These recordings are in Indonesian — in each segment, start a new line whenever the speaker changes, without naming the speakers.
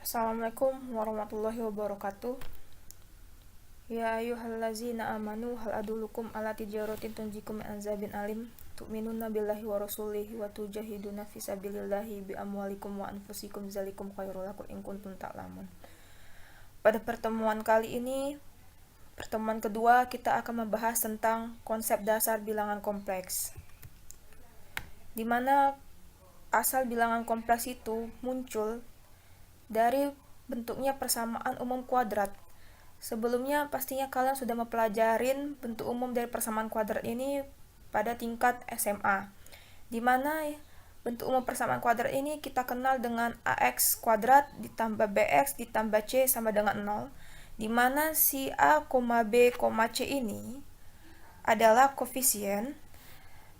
Assalamualaikum warahmatullahi wabarakatuh. Ya ayyuhallazina amanu hal adulukum ala tijaratin tunjikum min azabin alim tu'minuna billahi wa rasulihi wa tujahiduna fisabilillahi bi amwalikum wa anfusikum zalikum khairul lakum in kuntum ta'lamun. Pada pertemuan kali ini, pertemuan kedua, kita akan membahas tentang konsep dasar bilangan kompleks, di mana asal bilangan kompleks itu muncul dari bentuknya persamaan umum kuadrat. Sebelumnya pastinya kalian sudah mempelajarin bentuk umum dari persamaan kuadrat ini pada tingkat SMA, di mana bentuk umum persamaan kuadrat ini kita kenal dengan AX kuadrat ditambah BX ditambah C sama dengan 0, di mana si A, B, C ini adalah koefisien.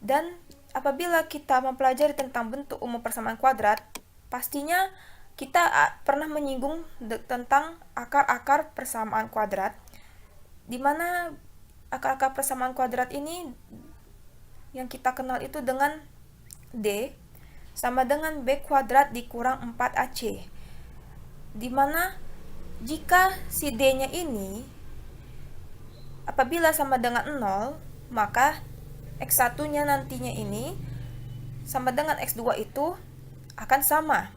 Dan apabila kita mempelajari tentang bentuk umum persamaan kuadrat, pastinya kita pernah menyinggung tentang akar-akar persamaan kuadrat, di mana akar-akar persamaan kuadrat ini yang kita kenal itu dengan D sama dengan B kuadrat dikurang 4AC, di mana jika si D-nya ini apabila sama dengan 0, maka X1-nya nantinya ini sama dengan X2 itu akan sama.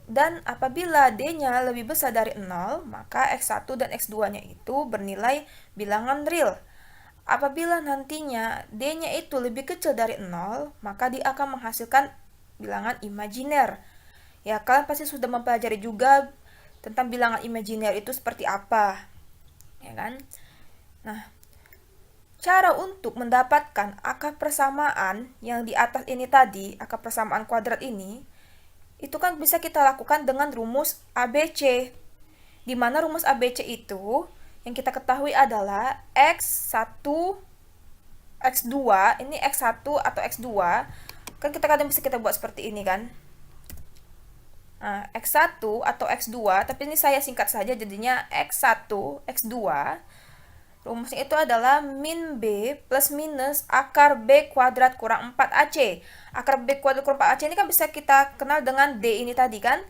Dan apabila D-nya lebih besar dari 0, maka X1 dan X2-nya itu bernilai bilangan real. Apabila nantinya D-nya itu lebih kecil dari 0, maka dia akan menghasilkan bilangan imajiner. Ya, kalian pasti sudah mempelajari juga tentang bilangan imajiner itu seperti apa, ya kan? Nah, cara untuk mendapatkan akar persamaan yang di atas ini tadi, akar persamaan kuadrat ini, itu kan bisa kita lakukan dengan rumus ABC, di mana rumus ABC itu yang kita ketahui adalah X1, X2, ini X1 atau X2, kan kita kadang bisa kita buat seperti ini kan. Nah, X1 atau X2, tapi ini saya singkat saja jadinya X1, X2, rumusnya itu adalah min B plus minus akar B kuadrat kurang 4AC. Akar B kuadrat kurang 4AC ini kan bisa kita kenal dengan D ini tadi kan,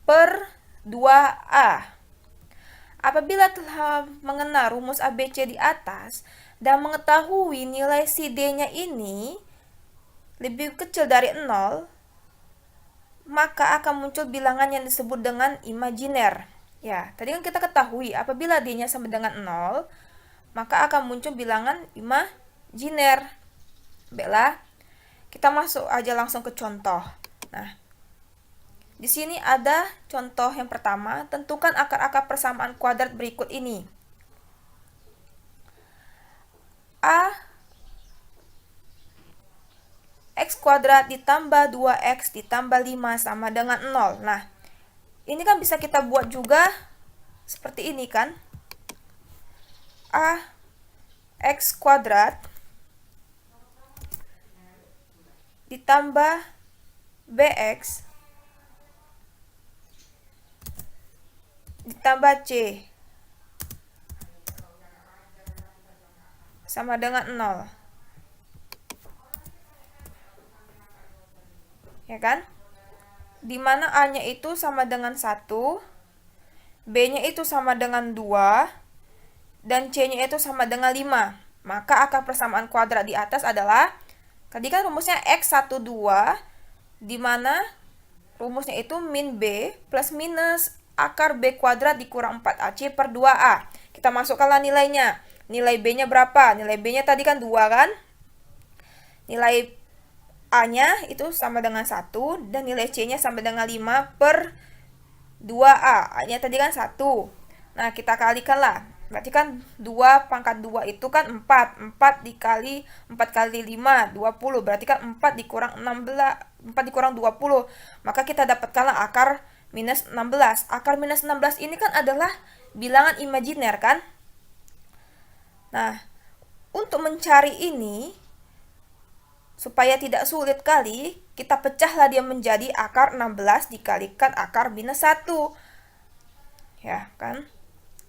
per 2A. Apabila telah mengenal rumus ABC di atas dan mengetahui nilai si D-nya ini lebih kecil dari 0, maka akan muncul bilangan yang disebut dengan imajiner. Ya, tadi kan kita ketahui apabila D-nya sama dengan 0, maka akan muncul bilangan imajiner. Baiklah, kita masuk aja langsung ke contoh. Nah, di sini ada contoh yang pertama, tentukan akar-akar persamaan kuadrat berikut ini. A X kuadrat ditambah 2X ditambah 5 sama dengan 0. Nah, ini kan bisa kita buat juga seperti ini kan. A X kuadrat ditambah BX ditambah C sama dengan 0. Ya kan? Dimana A-nya itu sama dengan 1, B-nya itu sama dengan 2, dan C-nya itu sama dengan 5. Maka akar persamaan kuadrat di atas adalah, tadi kan rumusnya X12, di mana rumusnya itu min B plus minus akar B kuadrat dikurang 4AC per 2A. Kita masukkanlah nilainya. Nilai B-nya berapa? Nilai B-nya tadi kan 2 kan? Nilai A-nya itu sama dengan 1, dan nilai C-nya sama dengan 5 per 2A. A-nya tadi kan 1. Nah, kita kalikanlah. Berarti kan 2 pangkat 2 itu kan 4. 4 dikali 4 kali 5, 20. Berarti kan 4 dikurang 16, 4 dikurang 20. Maka kita dapatkanlah akar minus 16. Akar minus 16 ini kan adalah bilangan imajiner kan? Nah, untuk mencari ini, supaya tidak sulit kali, kita pecahlah dia menjadi akar 16 dikalikan akar minus 1. Ya kan?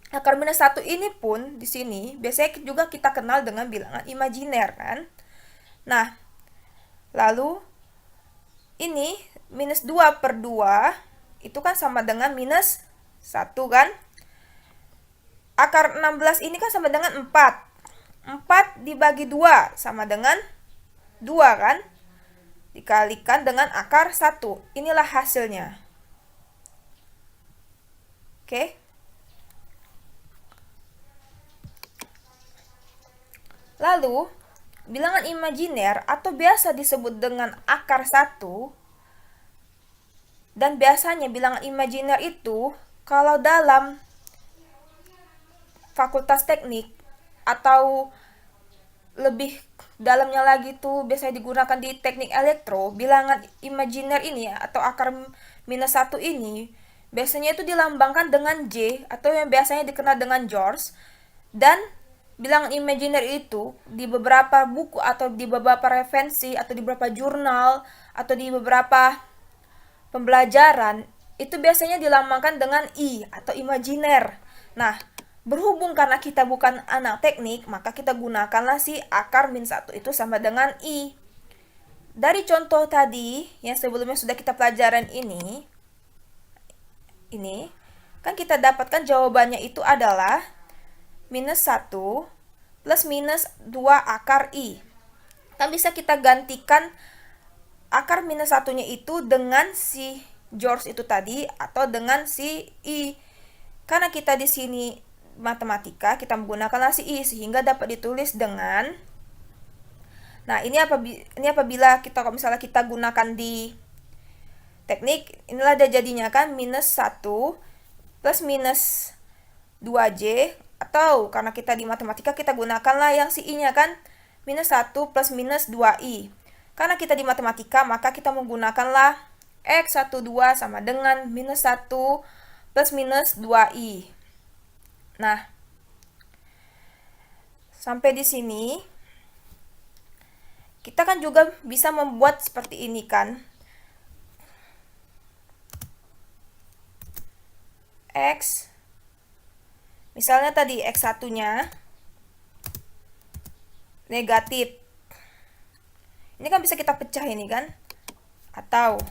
Akar minus 1 ini pun di sini biasanya juga kita kenal dengan bilangan imajiner kan. Nah, lalu ini minus 2 per 2 itu kan sama dengan minus 1 kan. Akar 16 ini kan sama dengan 4. 4 dibagi 2 sama dengan 2 kan. Dikalikan dengan akar 1. Inilah hasilnya. Oke. Lalu, bilangan imajiner atau biasa disebut dengan akar 1, dan biasanya bilangan imajiner itu kalau dalam fakultas teknik atau lebih dalamnya lagi tuh biasanya digunakan di teknik elektro, bilangan imajiner ini atau akar minus 1 ini biasanya itu dilambangkan dengan J atau yang biasanya dikenal dengan Joules. Dan bilangan imajiner itu di beberapa buku atau di beberapa referensi atau di beberapa jurnal atau di beberapa pembelajaran itu biasanya dilambangkan dengan I atau imajiner. Nah, berhubung karena kita bukan anak teknik, maka kita gunakanlah si akar min 1 itu sama dengan I. Dari contoh tadi yang sebelumnya sudah kita pelajaran ini kan kita dapatkan jawabannya itu adalah minus 1 plus minus 2 akar I. Kan bisa kita gantikan akar minus 1-nya itu dengan si Joules itu tadi atau dengan si I. Karena kita di sini matematika, kita menggunakan si I sehingga dapat ditulis dengan, nah ini apabila kita kalau misalnya kita gunakan di teknik, inilah dia jadinya kan minus 1 plus minus 2J, atau karena kita di matematika kita gunakanlah yang si I-nya kan minus 1 plus minus 2I. Karena kita di matematika maka kita menggunakanlah X12 sama dengan minus 1 plus minus 2I. Nah, sampai di sini kita kan juga bisa membuat seperti ini kan. X, misalnya tadi X1-nya negatif. Ini kan bisa kita pecah ini kan. Atau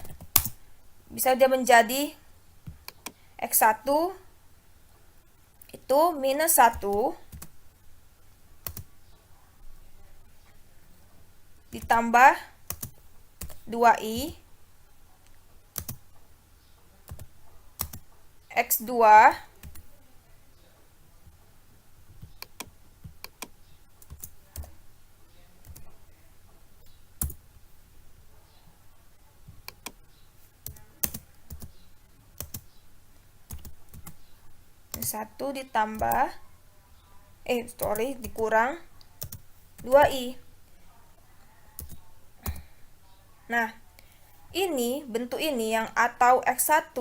bisa dia menjadi X1 itu minus 1 ditambah 2I X2 1 ditambah dikurang 2I. Nah, ini bentuk ini yang atau X1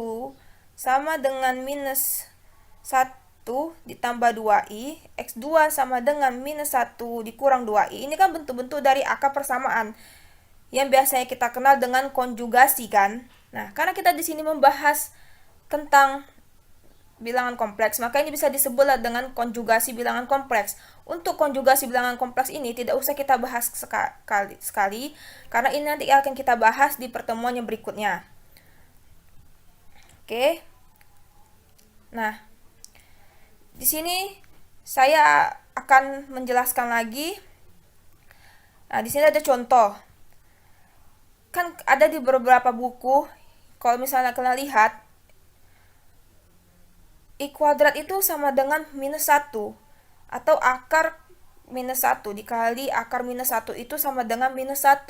sama dengan minus 1 ditambah 2I, X2 sama dengan minus 1 dikurang 2I. Ini kan bentuk-bentuk dari akar persamaan yang biasanya kita kenal dengan konjugasi kan. Nah, karena kita di sini membahas tentang bilangan kompleks, maka ini bisa disebut dengan konjugasi bilangan kompleks. Untuk konjugasi bilangan kompleks ini tidak usah kita bahas sekali karena ini nanti akan kita bahas di pertemuan yang berikutnya. Oke. Nah, di sini saya akan menjelaskan lagi. Nah, di sini ada contoh. Kan ada di beberapa buku, kalau misalnya kalian lihat, I kuadrat itu sama dengan minus 1. Atau akar minus 1 dikali akar minus 1 itu sama dengan minus 1.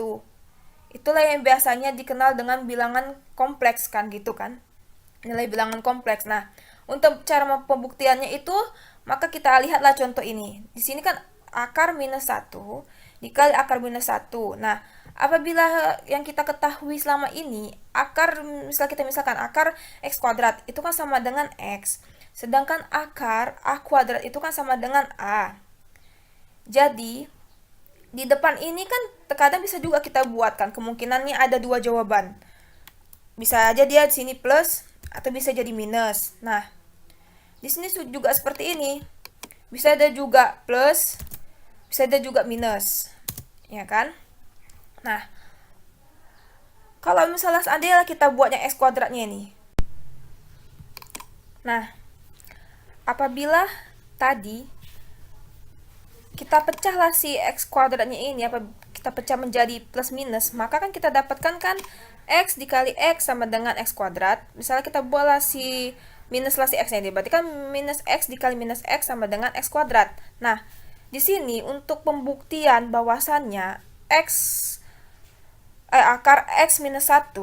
Itulah yang biasanya dikenal dengan bilangan kompleks kan gitu kan. Nilai bilangan kompleks. Nah, untuk cara pembuktiannya itu, maka kita lihatlah contoh ini. Di sini kan akar minus 1 dikali akar minus 1. Nah, apabila yang kita ketahui selama ini, akar, misalkan akar X kuadrat itu kan sama dengan X. Sedangkan akar A kuadrat itu kan sama dengan A. Jadi, di depan ini kan terkadang bisa juga kita buatkan. Kemungkinannya ada dua jawaban. Bisa aja dia di sini plus atau bisa jadi minus. Nah, di sini juga seperti ini. Bisa ada juga plus, bisa ada juga minus. Ya kan? Nah, kalau misalnya seandainya kita buatnya X kuadratnya ini. Nah, apabila tadi kita pecahlah si x kuadratnya ini, kita pecah menjadi plus minus, maka kan kita dapatkan kan x dikali x sama dengan x kuadrat. Misalnya kita buatlah si minus lah si x ini, berarti kan minus x dikali minus x sama dengan x kuadrat. Nah, di sini untuk pembuktian bahwasannya akar x minus 1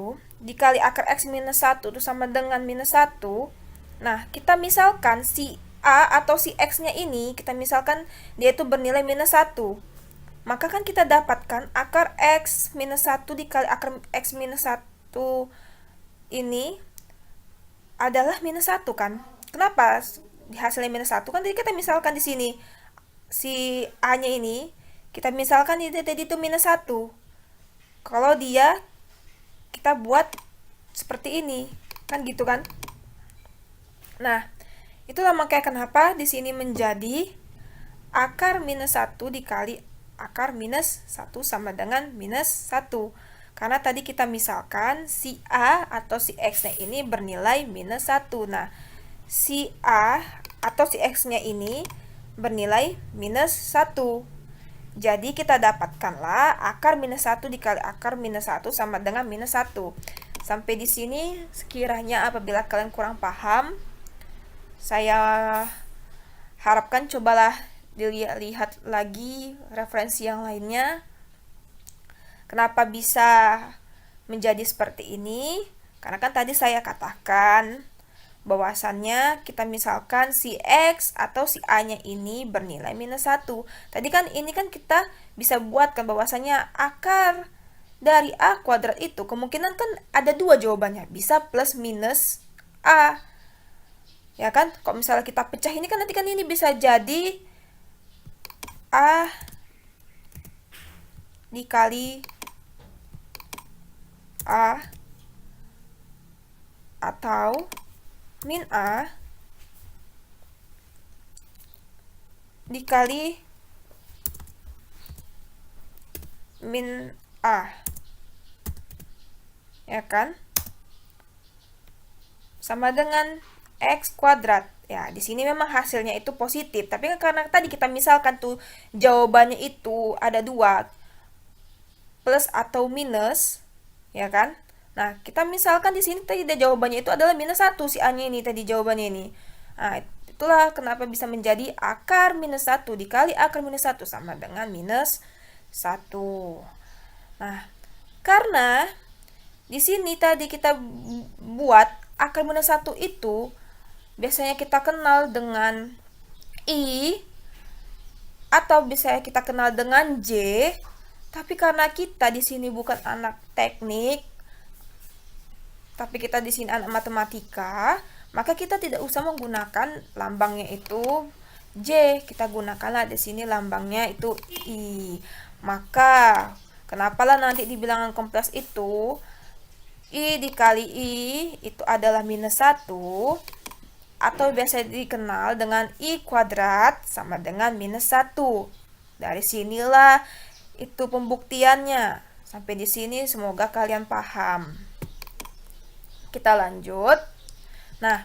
dikali akar x minus 1 itu sama dengan minus 1. Nah, kita misalkan si A atau si X-nya ini, kita misalkan dia itu bernilai minus 1. Maka kan kita dapatkan akar X minus 1 dikali akar X minus 1 ini adalah minus 1 kan. Kenapa hasilnya minus 1? Kan tadi kita misalkan di sini si A-nya ini, kita misalkan tadi itu minus 1. Kalau dia kita buat seperti ini, kan gitu kan. Nah, itulah makanya kenapa di sini menjadi akar minus 1 dikali akar minus 1 sama dengan minus 1. Karena tadi kita misalkan si A atau si X-nya ini bernilai minus 1. Nah, si A atau si X-nya ini bernilai minus 1. Jadi kita dapatkanlah akar minus 1 dikali akar minus 1 sama dengan minus 1. Sampai di sini sekiranya apabila kalian kurang paham, saya harapkan cobalah dilihat lagi referensi yang lainnya. Kenapa bisa menjadi seperti ini? Karena kan tadi saya katakan bahwasannya kita misalkan si X atau si A-nya ini bernilai minus 1. Tadi kan ini kan kita bisa buatkan bahwasannya akar dari A kuadrat itu kemungkinan kan ada dua jawabannya. Bisa plus minus A. Ya kan, kalau misalnya kita pecah ini kan nanti kan ini bisa jadi A dikali A atau min A dikali min A. Ya kan? Sama dengan X kuadrat. Ya, di sini memang hasilnya itu positif, tapi karena tadi kita misalkan tuh jawabannya itu ada dua, plus atau minus, ya kan? Nah, kita misalkan di sini tadi jawabannya itu adalah minus 1, si A-nya ini tadi jawabannya ini. Nah, itulah kenapa bisa menjadi akar minus 1 dikali akar minus 1 sama dengan minus 1. Nah, karena di sini tadi kita buat akar minus 1 itu biasanya kita kenal dengan I atau bisa kita kenal dengan J, tapi karena kita di sini bukan anak teknik, tapi kita di sini anak matematika, maka kita tidak usah menggunakan lambangnya itu J, kita gunakanlah di sini lambangnya itu I. Maka kenapalah nanti di bilangan kompleks itu I dikali I itu adalah minus 1, atau biasa dikenal dengan I kuadrat sama dengan minus 1. Dari sinilah itu pembuktiannya. Sampai di sini semoga kalian paham. Kita lanjut. Nah,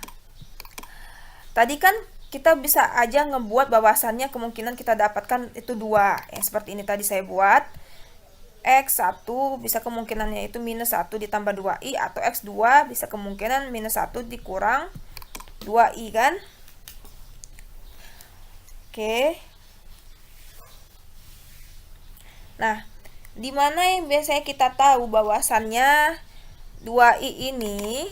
tadi kan kita bisa aja ngebuat bahwasannya kemungkinan kita dapatkan itu 2. Yang seperti ini tadi saya buat. X1 bisa kemungkinannya itu minus 1 ditambah 2i, atau X2 bisa kemungkinan minus 1 dikurang 2i kan. Oke. Nah, di mana yang biasanya kita tahu bahwasannya 2i ini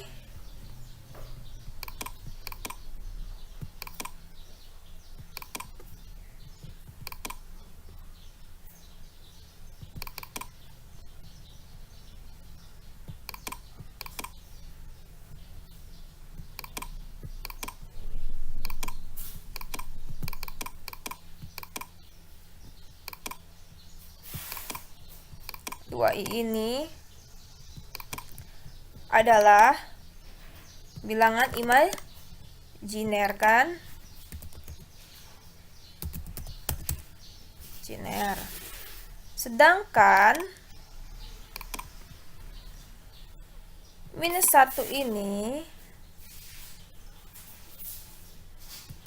ini adalah bilangan imajiner kan? Imajiner. Sedangkan minus 1 ini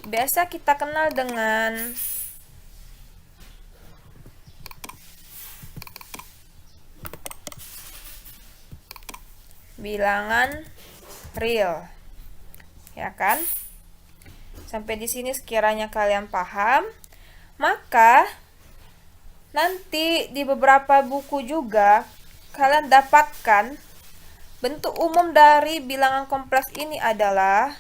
biasa kita kenal dengan bilangan real, ya kan? Sampai di sini sekiranya kalian paham, maka nanti di beberapa buku juga kalian dapatkan bentuk umum dari bilangan kompleks ini adalah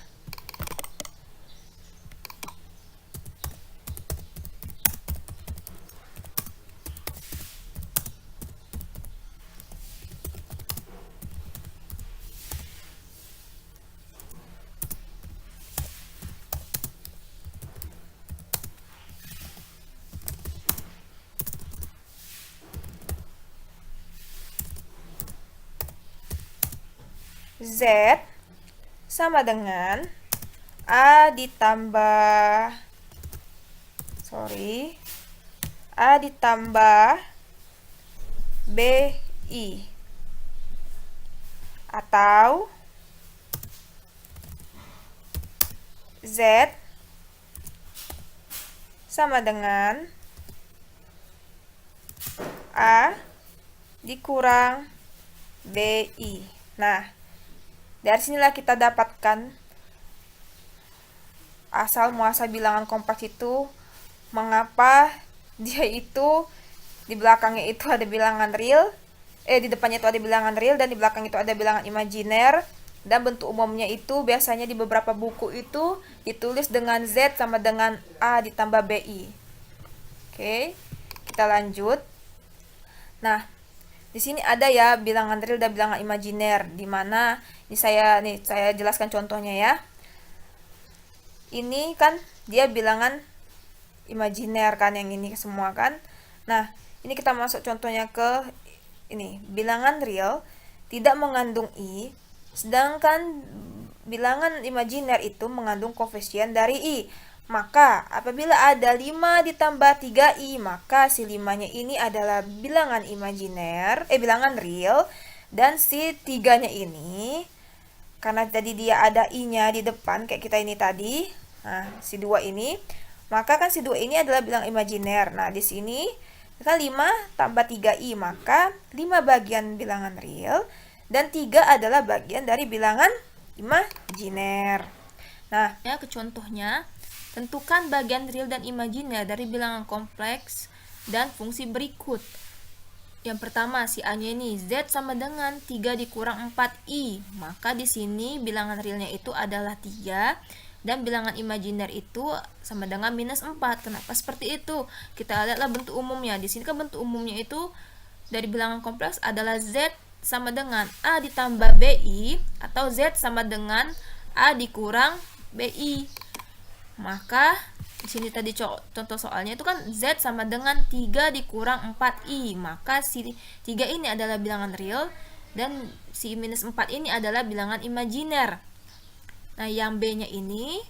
Z sama dengan A ditambah BI, atau Z sama dengan A dikurang BI. Nah, dari sinilah kita dapatkan asal muasal bilangan kompleks itu, mengapa dia itu di belakangnya itu ada bilangan real, di depannya itu ada bilangan real dan di belakang itu ada bilangan imajiner, dan bentuk umumnya itu biasanya di beberapa buku itu ditulis dengan Z sama dengan A ditambah BI. Oke, kita lanjut. Nah, di sini ada ya bilangan real dan bilangan imajiner, di mana saya jelaskan contohnya ya. Ini kan dia bilangan imajiner kan, yang ini semua kan. Nah, ini kita masuk contohnya ke ini, bilangan real tidak mengandung i, sedangkan bilangan imajiner itu mengandung koefisien dari i. Maka apabila ada 5 ditambah 3i, maka si 5-nya ini adalah bilangan imajiner, bilangan real, dan si 3-nya ini karena tadi dia ada i-nya di depan kayak kita ini tadi. Nah, si 2 ini, maka kan si 2 ini adalah bilangan imajiner. Nah, di sini kan 5 tambah 3i, maka 5 bagian bilangan real dan 3 adalah bagian dari bilangan imajiner. Nah, ya ke contohnya, tentukan bagian real dan imajiner dari bilangan kompleks dan fungsi berikut. Yang pertama, si A-nya ini Z sama dengan 3 dikurang 4i. Maka di sini bilangan realnya itu adalah 3 dan bilangan imajiner itu sama dengan minus 4. Kenapa seperti itu? Kita lihatlah bentuk umumnya. Di sini kan bentuk umumnya itu dari bilangan kompleks adalah Z sama dengan A ditambah BI atau Z sama dengan A dikurang BI. Maka di sini tadi contoh soalnya itu kan Z sama dengan 3 dikurang 4i. Maka si 3 ini adalah bilangan real dan si minus 4 ini adalah bilangan imajiner. Nah, yang B-nya ini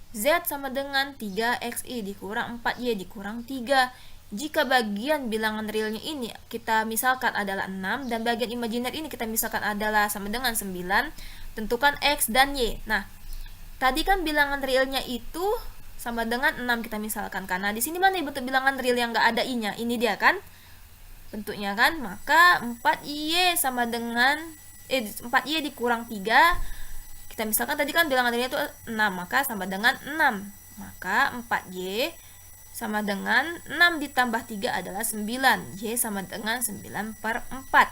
Z sama dengan 3xi dikurang 4y dikurang 3. Jika bagian bilangan realnya ini kita misalkan adalah 6 dan bagian imajiner ini kita misalkan adalah sama dengan 9, tentukan x dan y. Nah, tadi kan bilangan realnya itu sama dengan 6 kita misalkan, karena di sini mana bentuk bilangan real yang nggak ada i-nya? Ini dia kan bentuknya kan, maka 4y sama dengan 4y dikurang 3. Kita misalkan tadi kan bilangan realnya itu 6, maka sama dengan 6. Maka 4y sama dengan 6 ditambah 3 adalah 9. Y sama dengan 9/4.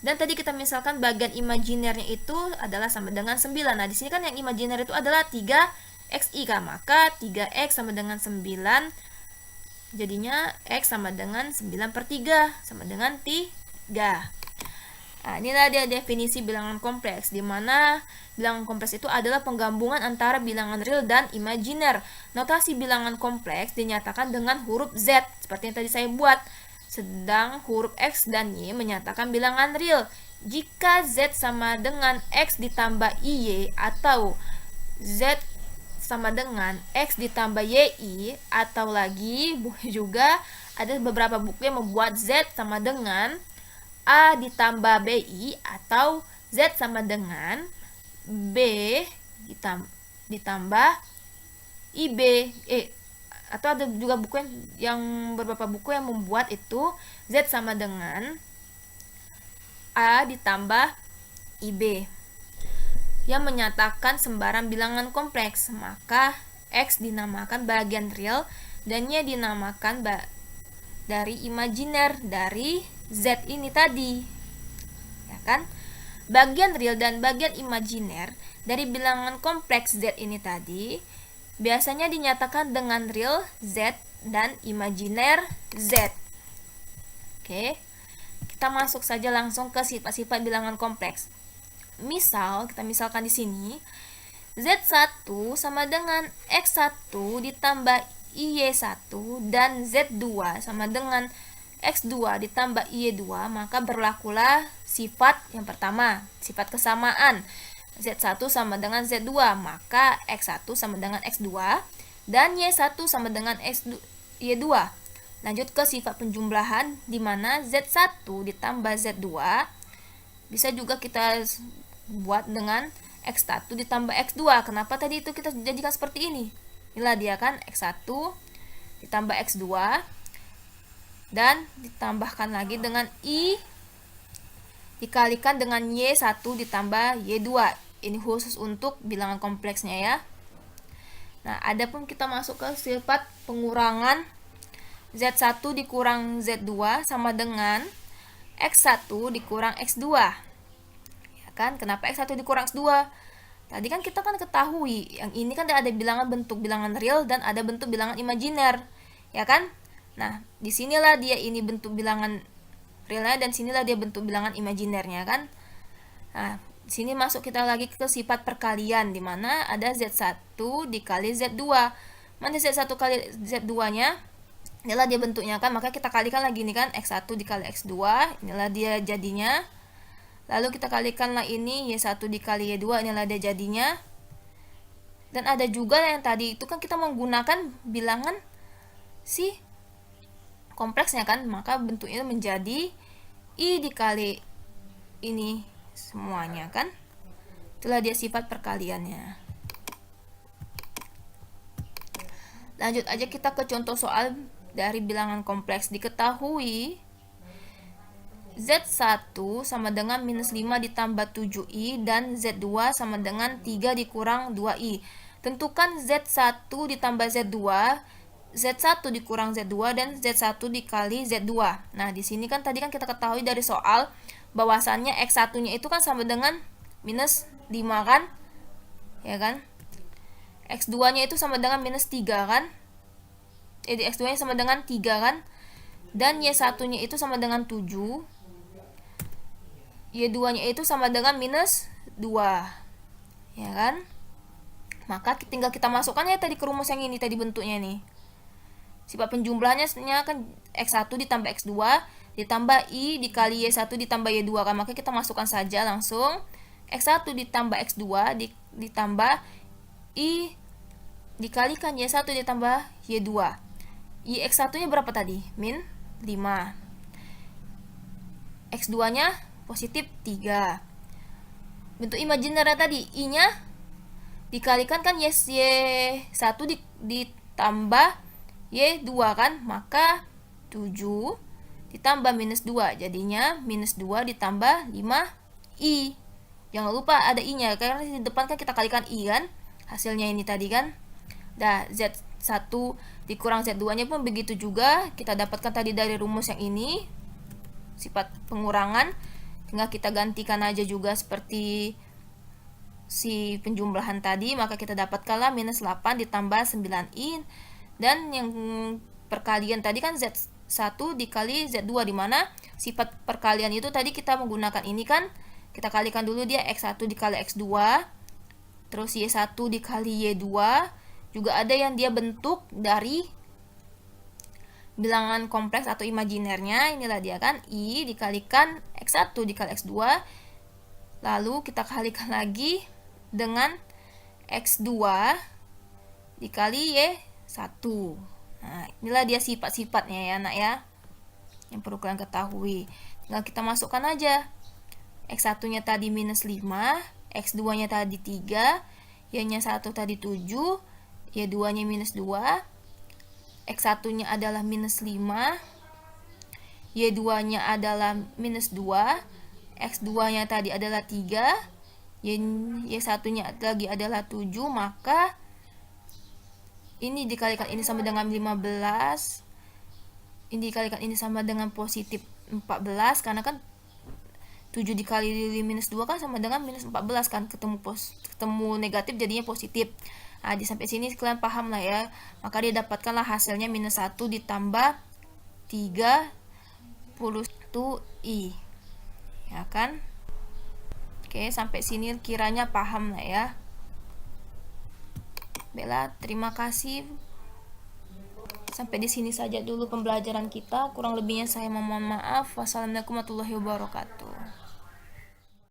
Dan tadi kita misalkan bagian imajinernya itu adalah sama dengan 9. Nah, di sini kan yang imajiner itu adalah 3xi kan. Maka 3x sama dengan 9. Jadinya x sama dengan 9/3 sama dengan 3. Nah, inilah dia definisi bilangan kompleks, di mana bilangan kompleks itu adalah penggabungan antara bilangan real dan imajiner. Notasi bilangan kompleks dinyatakan dengan huruf Z seperti yang tadi saya buat. Sedang huruf X dan Y menyatakan bilangan real. Jika Z sama dengan X ditambah IY atau Z sama dengan X ditambah YI, atau lagi boleh juga ada beberapa buku yang membuat Z sama dengan A ditambah BI atau Z sama dengan B ditambah IB atau ada juga buku yang beberapa buku yang membuat itu Z sama dengan A ditambah IB yang menyatakan sembarang bilangan kompleks, maka X dinamakan bagian real dan Y dinamakan dari imajiner dari Z ini tadi, ya kan? Bagian real dan bagian imajiner dari bilangan kompleks Z ini tadi biasanya dinyatakan dengan real Z dan imajiner Z. Oke, kita masuk saja langsung ke sifat-sifat bilangan kompleks. Kita misalkan di sini Z1 sama dengan X1 ditambah Y1 dan Z2 sama dengan X2 ditambah Y2, maka berlakulah sifat yang pertama, sifat kesamaan. Z1 sama dengan Z2, maka X1 sama dengan X2 dan Y1 sama dengan Y2. Lanjut ke sifat penjumlahan, di mana Z1 ditambah Z2 bisa juga kita buat dengan X1 ditambah X2. Kenapa tadi itu kita jadikan seperti ini? Inilah dia kan, X1 ditambah X2 dan ditambahkan lagi dengan I dikalikan dengan Y1 ditambah Y2. Ini khusus untuk bilangan kompleksnya ya. Nah, adapun kita masuk ke sifat pengurangan, Z1 dikurang Z2 sama dengan X1 dikurang X2. Ya kan? Kenapa X1 dikurang X2? Tadi kan kita ketahui, yang ini kan ada bilangan bentuk bilangan real dan ada bentuk bilangan imajiner, ya kan? Nah, disinilah dia ini bentuk bilangan realnya dan sinilah dia bentuk bilangan imajinernya kan. Nah, di sini masuk kita lagi ke sifat perkalian, di mana ada Z1 dikali Z2. Mana Z1 kali Z2-nya? Inilah dia bentuknya kan, maka kita kalikan lagi nih kan, X1 dikali X2, inilah dia jadinya. Lalu kita kalikanlah ini Y1 dikali Y2, inilah dia jadinya. Dan ada juga yang tadi itu kan kita menggunakan bilangan si kompleksnya kan, maka bentuknya menjadi I dikali ini semuanya kan. Itulah dia sifat perkaliannya. Lanjut aja kita ke contoh soal dari bilangan kompleks. Diketahui Z1 sama dengan minus 5 ditambah 7i dan Z2 sama dengan 3 dikurang 2i. Tentukan Z1 ditambah Z2, Z1 dikurang Z2 dan Z1 dikali Z2. Nah, di sini kan tadi kan kita ketahui dari soal bahwasannya X1-nya itu kan sama dengan minus 5 kan? Ya kan? X2-nya itu sama dengan minus 3 kan? X2-nya sama dengan 3 kan? Dan Y1-nya itu sama dengan 7. Y2-nya itu sama dengan minus 2. Ya kan? Maka tinggal kita masukkan ya tadi ke rumus yang ini tadi bentuknya nih. Sifat penjumlahannya kan X1 ditambah X2 ditambah I dikali Y1 ditambah Y2 kan. Maka kita masukkan saja langsung X1 ditambah X2 ditambah I dikalikan Y1 ditambah Y2. I X1 nya berapa tadi? Min 5. X2 nya positif 3. Bentuk imajiner tadi, I nya dikalikan kan Y1 ditambah Y2 kan, maka 7 ditambah minus 2, jadinya minus 2 ditambah 5i. Jangan lupa ada i nya, karena di depan kan kita kalikan i kan, hasilnya ini tadi kan. Nah, Z1 dikurang Z2 nya pun begitu juga, kita dapatkan tadi dari rumus yang ini, sifat pengurangan. Tinggal kita gantikan aja juga seperti si penjumlahan tadi, maka kita dapatkanlah minus 8 ditambah 9i. Dan yang perkalian tadi kan Z1 dikali Z2, dimana sifat perkalian itu tadi kita menggunakan ini kan, kita kalikan dulu dia X1 dikali X2, terus Y1 dikali Y2. Juga ada yang dia bentuk dari bilangan kompleks atau imajinernya, inilah dia kan, I dikalikan X1 dikali X2, lalu kita kalikan lagi dengan X2 dikali Y1. Nah, inilah dia sifat-sifatnya ya anak ya, yang perlu kalian ketahui. Tinggal kita masukkan aja, X1 nya tadi minus 5, X2 nya tadi 3, Y nya 1 tadi 7, Y2 nya minus 2, X1 nya adalah minus 5, Y2 nya adalah minus 2, X2 nya tadi adalah 3, Y1 nya lagi adalah 7, maka ini dikalikan ini sama dengan 15, ini dikalikan ini sama dengan positif 14, karena kan 7 dikali minus 2 kan sama dengan minus 14 kan, ketemu negatif jadinya positif. Nah, sampai sini kalian paham lah ya. Maka dia dapatkanlah hasilnya minus 1 ditambah 31i. Ya kan? Oke, sampai sini kiranya paham lah ya. Bella, terima kasih. Sampai di sini saja dulu pembelajaran kita. Kurang lebihnya saya mohon maaf. Wassalamualaikum warahmatullahi wabarakatuh.